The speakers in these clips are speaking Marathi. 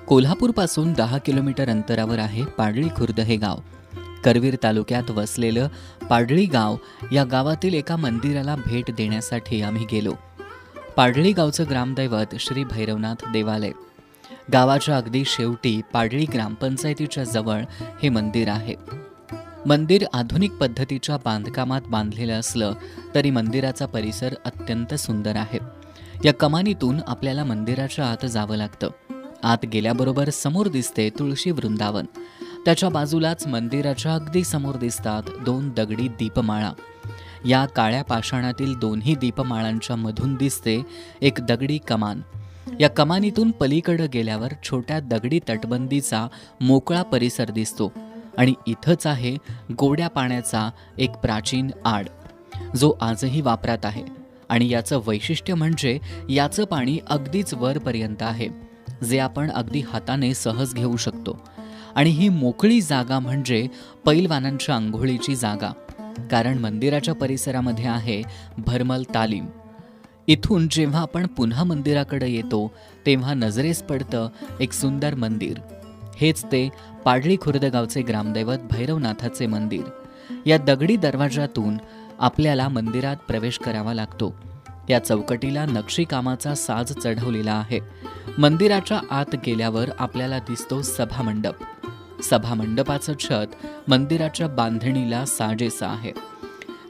कोल्हापूरपासून 10 किलोमीटर अंतरावर आहे पाडळी खुर्द हे गाव. करवीर तालुक्यात वसलेलं पाडळी गाव या गावातील एका मंदिराला भेट देण्यासाठी आम्ही गेलो. पाडळी गावचं ग्रामदैवत श्री भैरवनाथ देवालय. गावाच्या अगदी शेवटी पाडळी ग्रामपंचायतीच्या जवळ हे मंदिर आहे. मंदिर आधुनिक पद्धतीच्या बांधकामात बांधलेलं असलं तरी मंदिराचा परिसर अत्यंत सुंदर आहे. या कमानीतून आपल्याला मंदिराच्या आत जावं लागतं. आत गेल्याबरोबर समोर दिसते तुळशी वृंदावन. त्याच्या बाजूलाच मंदिराच्या अगदी समोर दिसतात 2 दगडी दीपमाळा. या काळ्या पाषाणातील दोन्ही दीपमाळांच्या मधून दिसते एक दगडी कमान. या कमानीतून पलीकडे गेल्यावर छोट्या दगडी तटबंदीचा मोकळा परिसर दिसतो आणि इथंच आहे गोड्या पाण्याचा एक प्राचीन आड, जो आजही वापरात आहे. आणि याचं वैशिष्ट्य म्हणजे याचं पाणी अगदीच वरपर्यंत आहे, जे आपण अगदी हाताने सहज घेऊ शकतो. आणि ही मोकळी जागा म्हणजे पैलवानांच्या आंघोळीची जागा, कारण मंदिराच्या परिसरामध्ये आहे भरमल तालीम. इथून जेव्हा आपण पुन्हा मंदिराकडे येतो तेव्हा नजरेस पडतं एक सुंदर मंदिर. हेच ते पाडळी खुर्द गावचे ग्रामदैवत भैरवनाथाचे मंदिर. या दगडी दरवाजातून आपल्याला मंदिरात प्रवेश करावा लागतो. या चौकटीला नक्षीकामाचा साज चढवलेला आहे. मंदिराच्या आत गेल्यावर आपल्याला दिसतो सभामंडप. सभामंडपाचं छत मंदिराच्या बांधणीला साजेसं आहे.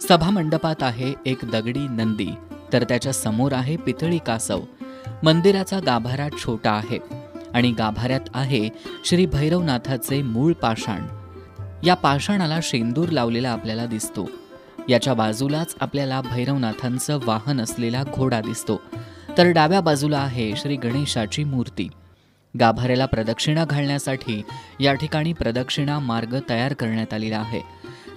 सभामंडपात आहे एक दगडी नंदी, तर त्याच्या समोर आहे पितळी कासव. मंदिराचा गाभारा छोटा आहे आणि गाभाऱ्यात आहे श्री भैरवनाथाचे मूळ पाषाण. या पाषाणाला शेंदूर लावलेला आपल्याला दिसतो. याच्या बाजूलाच आपल्याला भैरवनाथांचं वाहन असलेला घोडा दिसतो. तर डाव्या बाजूला आहे श्री गणेशाची मूर्ती. गाभाऱ्याला प्रदक्षिणा घालण्यासाठी या ठिकाणी प्रदक्षिणा मार्ग तयार करण्यात आलेला आहे.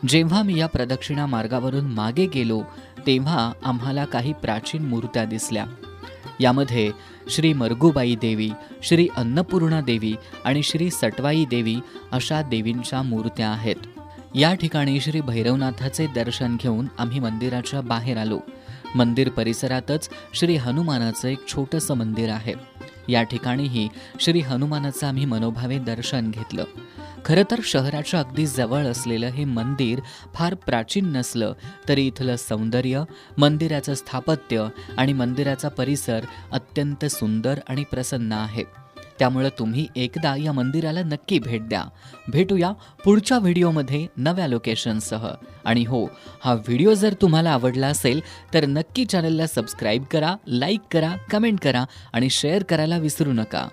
जेव्हा मी या प्रदक्षिणा मार्गावरून मागे गेलो तेव्हा आम्हाला काही प्राचीन मूर्त्या दिसल्या. यामध्ये श्री मरगुबाई देवी, श्री अन्नपूर्णा देवी आणि श्री सटवाई देवी अशा देवींच्या मूर्त्या आहेत. या ठिकाणी श्री भैरवनाथाचे दर्शन घेऊन आम्ही मंदिराच्या बाहेर आलो. मंदिर परिसरातच श्री हनुमानाचं एक छोटंसं मंदिर आहे. या ठिकाणीही श्री हनुमानाचं आम्ही मनोभावे दर्शन घेतलं. खरं तर शहराच्या अगदी जवळ असलेलं हे मंदिर फार प्राचीन नसलं तरी इथलं सौंदर्य, मंदिराचं स्थापत्य आणि मंदिराचा परिसर अत्यंत सुंदर आणि प्रसन्न आहे. त्यामुळे तुम्ही एकदा या मंदिराला नक्की भेट द्या. भेटूया पुढच्या व्हिडिओमध्ये नव्या लोकेशनसह. आणि हो, हा व्हिडिओ जर तुम्हाला आवडला असेल तर नक्की चॅनलला सबस्क्राईब करा, लाईक करा, कमेंट करा आणि शेअर करायला विसरू नका.